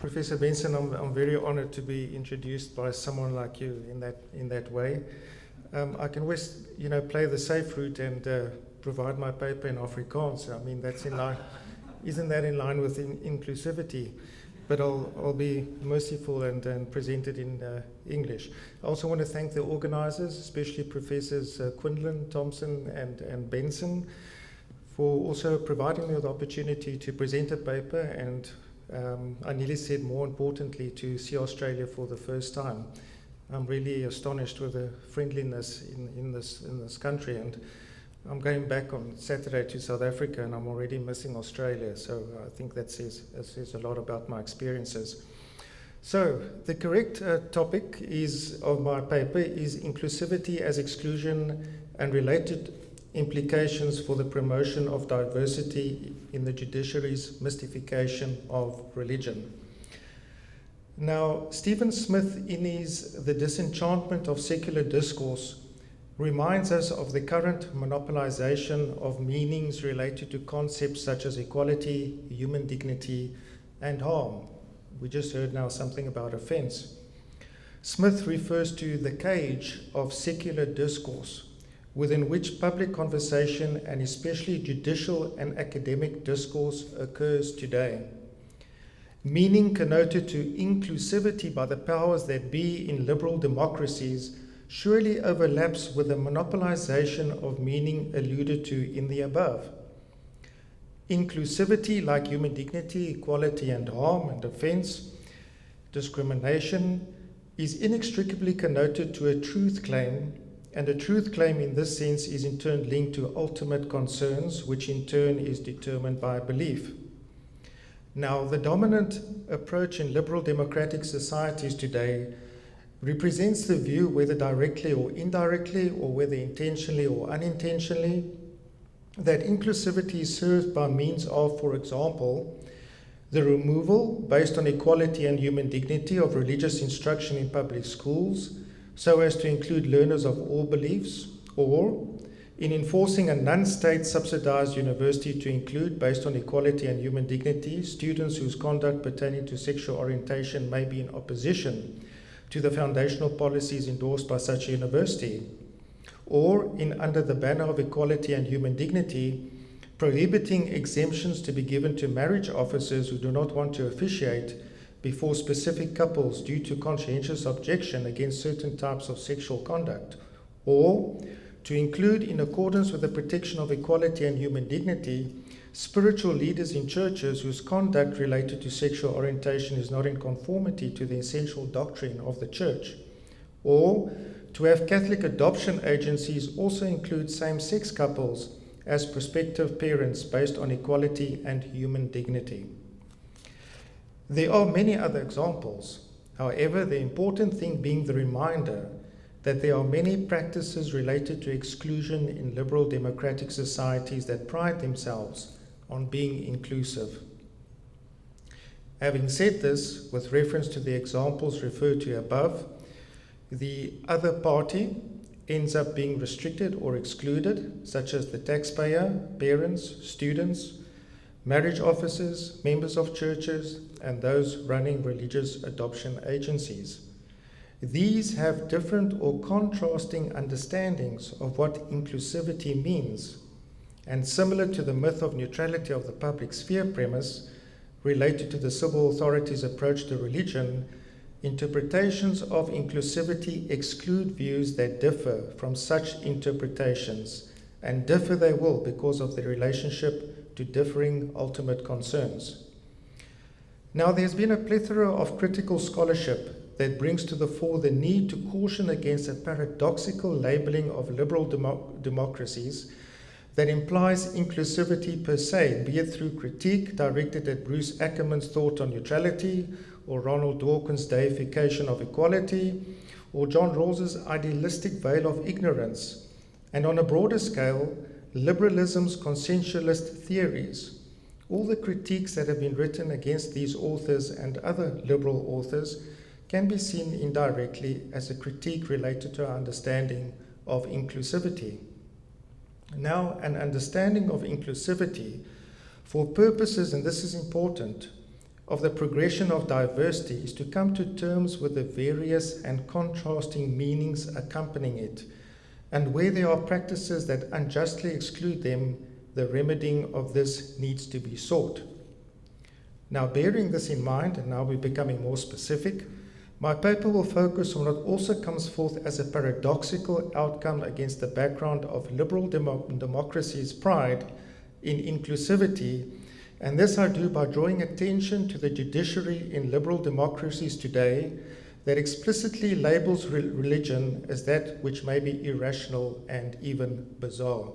Professor Benson, I'm very honored to be introduced by someone like you in that way. I can always, play the safe route and provide my paper in Afrikaans. I mean, that's in line. Isn't that in line with inclusivity? But I'll be merciful and present it in English. I also want to thank the organizers, especially Professors Quinlan, Thompson, and Benson, for also providing me with the opportunity to present a paper and I nearly said more importantly to see Australia for the first time. I'm really astonished with the friendliness in this country, and I'm going back on Saturday to South Africa and I'm already missing Australia, so I think that says a lot about my experiences. So the correct topic of my paper is inclusivity as exclusion and related implications for the promotion of diversity in the judiciary's mystification of religion. Now, Stephen Smith, in his The Disenchantment of Secular Discourse, reminds us of the current monopolization of meanings related to concepts such as equality, human dignity, and harm. We just heard now something about offense. Smith refers to the cage of secular discourse, within which public conversation and especially judicial and academic discourse occurs today. Meaning connoted to inclusivity by the powers that be in liberal democracies surely overlaps with the monopolization of meaning alluded to in the above. Inclusivity, like human dignity, equality, and harm and offense, discrimination, is inextricably connoted to a truth claim, and a truth claim in this sense is in turn linked to ultimate concerns, which in turn is determined by belief. Now, the dominant approach in liberal democratic societies today represents the view, whether directly or indirectly, or whether intentionally or unintentionally, that inclusivity is served by means of, for example, the removal, based on equality and human dignity, of religious instruction in public schools, so as to include learners of all beliefs, or in enforcing a non-state subsidized university to include, based on equality and human dignity, students whose conduct pertaining to sexual orientation may be in opposition to the foundational policies endorsed by such a university, or in, under the banner of equality and human dignity, prohibiting exemptions to be given to marriage officers who do not want to officiate before specific couples due to conscientious objection against certain types of sexual conduct, or to include, in accordance with the protection of equality and human dignity, spiritual leaders in churches whose conduct related to sexual orientation is not in conformity to the essential doctrine of the church, or to have Catholic adoption agencies also include same-sex couples as prospective parents based on equality and human dignity. There are many other examples. However, the important thing being the reminder that there are many practices related to exclusion in liberal democratic societies that pride themselves on being inclusive. Having said this, with reference to the examples referred to above, the other party ends up being restricted or excluded, such as the taxpayer, parents, students, marriage officers, members of churches, and those running religious adoption agencies. These have different or contrasting understandings of what inclusivity means, and similar to the myth of neutrality of the public sphere premise related to the civil authorities' approach to religion, interpretations of inclusivity exclude views that differ from such interpretations, and differ they will because of their relationship to differing ultimate concerns. Now, there's been a plethora of critical scholarship that brings to the fore the need to caution against a paradoxical labeling of liberal democracies that implies inclusivity per se, be it through critique directed at Bruce Ackerman's thought on neutrality, or Ronald Dawkins' deification of equality, or John Rawls's idealistic veil of ignorance, and on a broader scale, liberalism's consensualist theories. All the critiques that have been written against these authors and other liberal authors can be seen indirectly as a critique related to our understanding of inclusivity. Now, an understanding of inclusivity for purposes, and this is important, of the progression of diversity is to come to terms with the various and contrasting meanings accompanying it, and where there are practices that unjustly exclude them, the remedying of this needs to be sought. Now, bearing this in mind, and now we're becoming more specific, my paper will focus on what also comes forth as a paradoxical outcome against the background of liberal democracy's pride in inclusivity, and this I do by drawing attention to the judiciary in liberal democracies today that explicitly labels religion as that which may be irrational and even bizarre.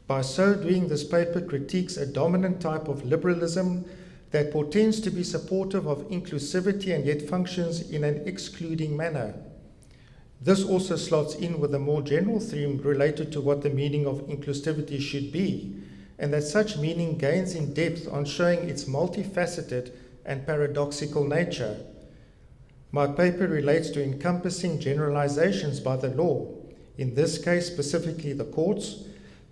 By so doing, this paper critiques a dominant type of liberalism that portends to be supportive of inclusivity and yet functions in an excluding manner. This also slots in with a more general theme related to what the meaning of inclusivity should be, and that such meaning gains in depth on showing its multifaceted and paradoxical nature. My paper relates to encompassing generalizations by the law, in this case specifically the courts,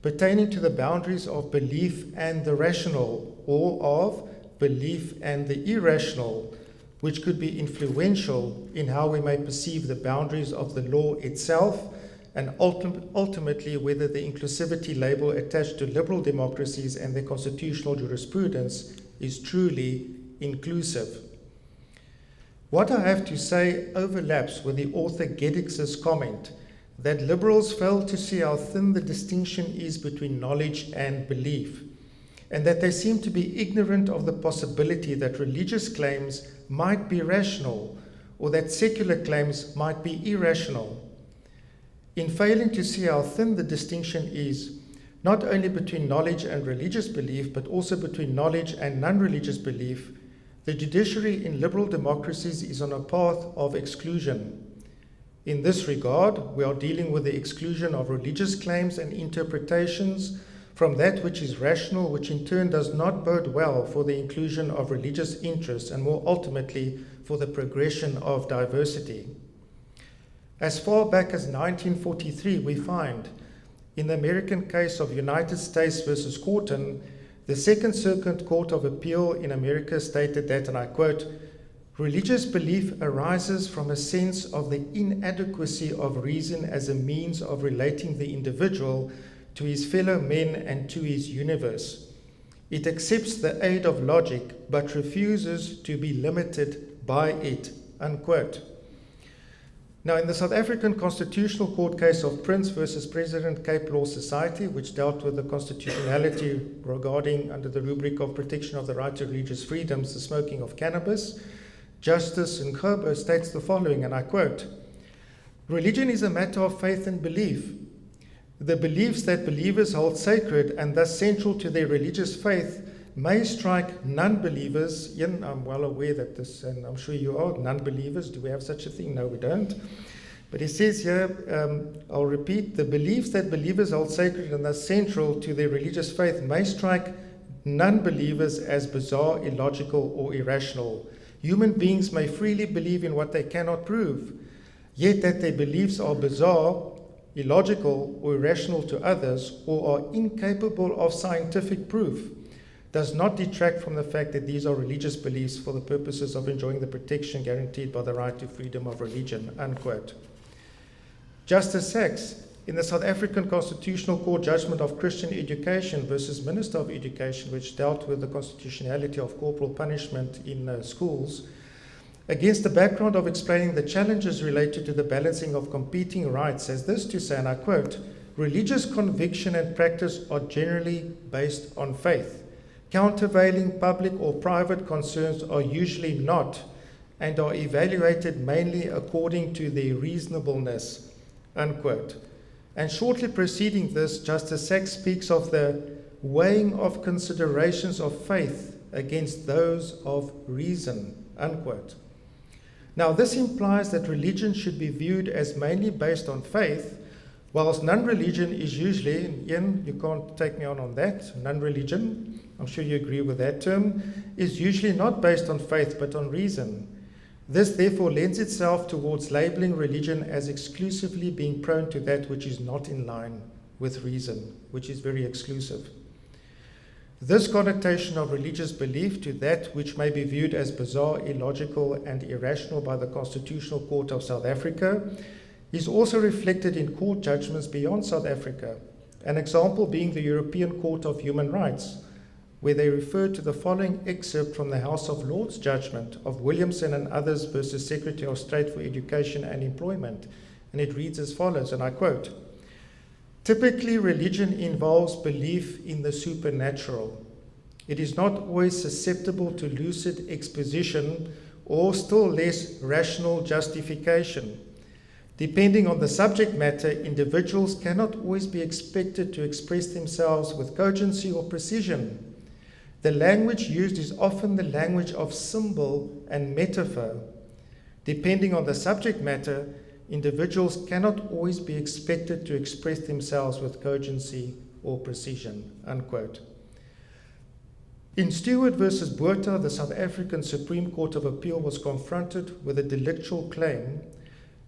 pertaining to the boundaries of belief and the rational, or of belief and the irrational, which could be influential in how we may perceive the boundaries of the law itself, and ultimately whether the inclusivity label attached to liberal democracies and their constitutional jurisprudence is truly inclusive. What I have to say overlaps with the author Geddicks's comment that liberals fail to see how thin the distinction is between knowledge and belief, and that they seem to be ignorant of the possibility that religious claims might be rational or that secular claims might be irrational. In failing to see how thin the distinction is, not only between knowledge and religious belief, but also between knowledge and non-religious belief, the judiciary in liberal democracies is on a path of exclusion. In this regard, we are dealing with the exclusion of religious claims and interpretations from that which is rational, which in turn does not bode well for the inclusion of religious interests and more ultimately for the progression of diversity. As far back as 1943, we find, in the American case of United States versus Corton, the Second Circuit Court of Appeal in America stated that, and I quote, "Religious belief arises from a sense of the inadequacy of reason as a means of relating the individual to his fellow men and to his universe. It accepts the aid of logic, but refuses to be limited by it," unquote. Now, in the South African Constitutional Court case of Prince versus President Cape Law Society, which dealt with the constitutionality regarding, under the rubric of protection of the right to religious freedoms, the smoking of cannabis, Justice Nkhobo states the following, and I quote, "Religion is a matter of faith and belief. The beliefs that believers hold sacred and thus central to their religious faith may strike non-believers." Ian, I'm well aware that this, and I'm sure you are, non-believers. Do we have such a thing? No, we don't. But he says here, I'll repeat, "The beliefs that believers hold sacred and thus central to their religious faith may strike non-believers as bizarre, illogical, or irrational. Human beings may freely believe in what they cannot prove, yet that their beliefs are bizarre, illogical, or irrational to others, or are incapable of scientific proof, does not detract from the fact that these are religious beliefs for the purposes of enjoying the protection guaranteed by the right to freedom of religion," unquote. Justice Sachs, in the South African Constitutional Court judgment of Christian Education versus Minister of Education, which dealt with the constitutionality of corporal punishment in schools, against the background of explaining the challenges related to the balancing of competing rights, says this to say, and I quote, "Religious conviction and practice are generally based on faith. Countervailing public or private concerns are usually not, and are evaluated mainly according to their reasonableness," unquote. And shortly preceding this, Justice Sachs speaks of the weighing of considerations of faith against those of reason, unquote. Now, this implies that religion should be viewed as mainly based on faith, whilst non-religion is usually, and Ian, you can't take me on that, non-religion, I'm sure you agree with that term, is usually not based on faith but on reason. This therefore lends itself towards labeling religion as exclusively being prone to that which is not in line with reason, which is very exclusive. This connotation of religious belief to that which may be viewed as bizarre, illogical, and irrational by the Constitutional Court of South Africa is also reflected in court judgments beyond South Africa, an example being the European Court of Human Rights, where they refer to the following excerpt from the House of Lords judgment of Williamson and others versus Secretary of State for Education and Employment, and it reads as follows, and I quote, "Typically, religion involves belief in the supernatural. It is not always susceptible to lucid exposition or still less rational justification. Depending on the subject matter, individuals cannot always be expected to express themselves with cogency or precision. The language used is often the language of symbol and metaphor. Depending on the subject matter, individuals cannot always be expected to express themselves with cogency or precision," unquote. In Stewart versus Botha, the South African Supreme Court of Appeal was confronted with a delictual claim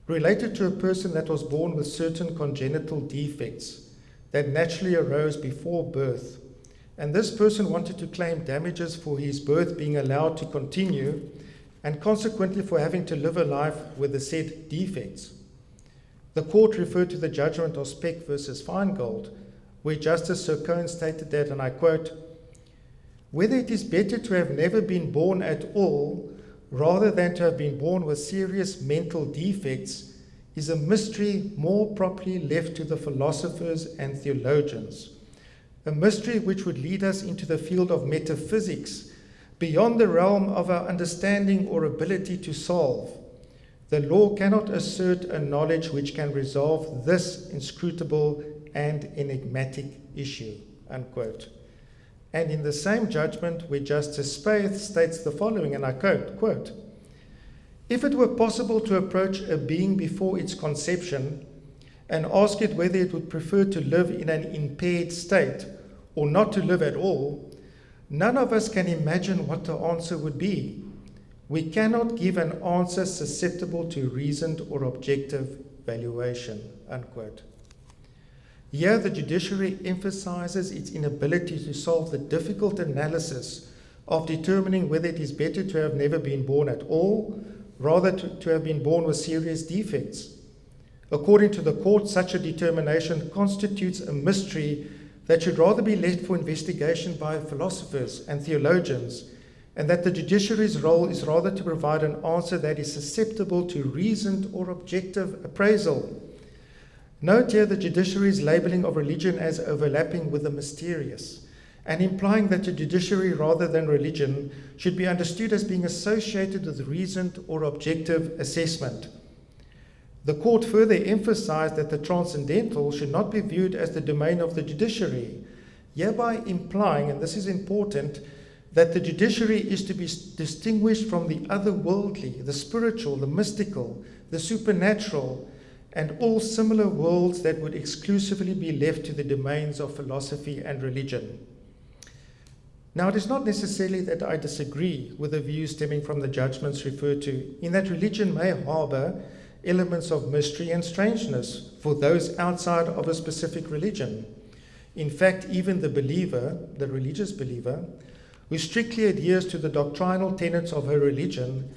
related to a person that was born with certain congenital defects that naturally arose before birth. And this person wanted to claim damages for his birth being allowed to continue and consequently for having to live a life with the said defects. The court referred to the judgment of Speck versus Feingold, where Justice Sir Cohen stated that, and I quote, "Whether it is better to have never been born at all rather than to have been born with serious mental defects is a mystery more properly left to the philosophers and theologians, a mystery which would lead us into the field of metaphysics beyond the realm of our understanding or ability to solve. The law cannot assert a knowledge which can resolve this inscrutable and enigmatic issue," unquote. And in the same judgment, where Justice Spaeth states the following, and I quote, "If it were possible to approach a being before its conception and ask it whether it would prefer to live in an impaired state or not to live at all, none of us can imagine what the answer would be. We cannot give an answer susceptible to reasoned or objective valuation," unquote. Here, the judiciary emphasizes its inability to solve the difficult analysis of determining whether it is better to have never been born at all, rather to have been born with serious defects. According to the court, such a determination constitutes a mystery that should rather be left for investigation by philosophers and theologians, and that the judiciary's role is rather to provide an answer that is susceptible to reasoned or objective appraisal. Note here the judiciary's labeling of religion as overlapping with the mysterious, and implying that the judiciary rather than religion should be understood as being associated with reasoned or objective assessment. The court further emphasized that the transcendental should not be viewed as the domain of the judiciary, hereby implying, and this is important, that the judiciary is to be distinguished from the otherworldly, the spiritual, the mystical, the supernatural, and all similar worlds that would exclusively be left to the domains of philosophy and religion. Now, it is not necessarily that I disagree with the views stemming from the judgments referred to, in that religion may harbor elements of mystery and strangeness for those outside of a specific religion. In fact, even the believer, the religious believer, who strictly adheres to the doctrinal tenets of her religion,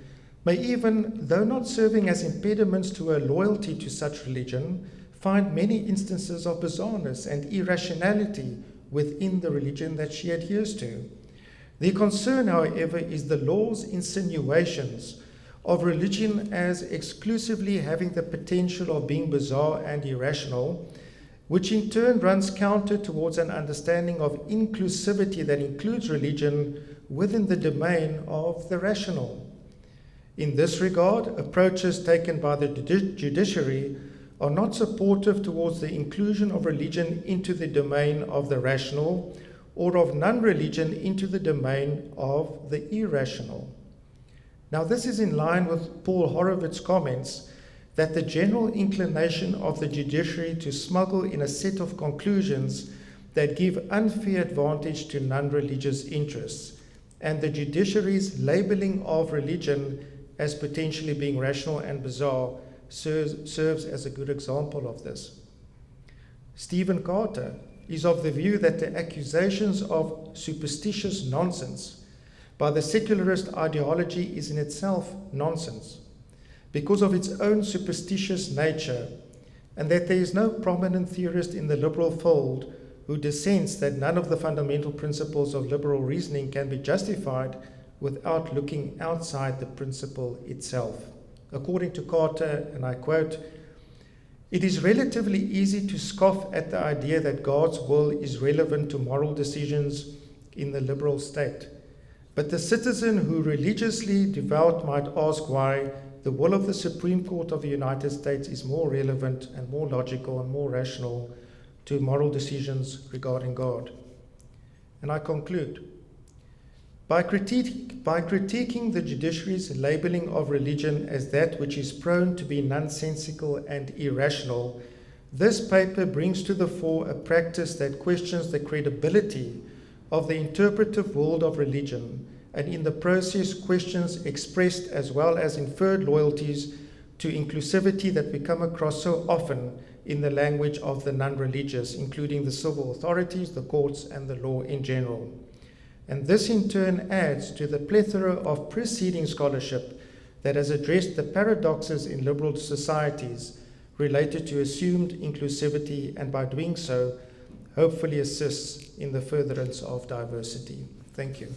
may even, though not serving as impediments to her loyalty to such religion, find many instances of bizarreness and irrationality within the religion that she adheres to. Their concern, however, is the law's insinuations of religion as exclusively having the potential of being bizarre and irrational, which in turn runs counter towards an understanding of inclusivity that includes religion within the domain of the rational. In this regard, approaches taken by the judiciary are not supportive towards the inclusion of religion into the domain of the rational, or of non-religion into the domain of the irrational. Now, this is in line with Paul Horowitz's comments that the general inclination of the judiciary to smuggle in a set of conclusions that give unfair advantage to non-religious interests, and the judiciary's labeling of religion as potentially being rational and bizarre serves as a good example of this. Stephen Carter, is of the view that the accusations of superstitious nonsense by the secularist ideology is in itself nonsense, because of its own superstitious nature, and that there is no prominent theorist in the liberal fold who dissents that none of the fundamental principles of liberal reasoning can be justified without looking outside the principle itself. According to Carter, and I quote, "It is relatively easy to scoff at the idea that God's will is relevant to moral decisions in the liberal state. But the citizen who religiously devout might ask why the will of the Supreme Court of the United States is more relevant and more logical and more rational to moral decisions regarding God." And I conclude, by critiquing the judiciary's labeling of religion as that which is prone to be nonsensical and irrational, this paper brings to the fore a practice that questions the credibility of the interpretive world of religion, and in the process questions expressed as well as inferred loyalties to inclusivity that we come across so often in the language of the non-religious, including the civil authorities, the courts, and the law in general. And this in turn adds to the plethora of preceding scholarship that has addressed the paradoxes in liberal societies related to assumed inclusivity, and by doing so, hopefully assists in the furtherance of diversity. Thank you.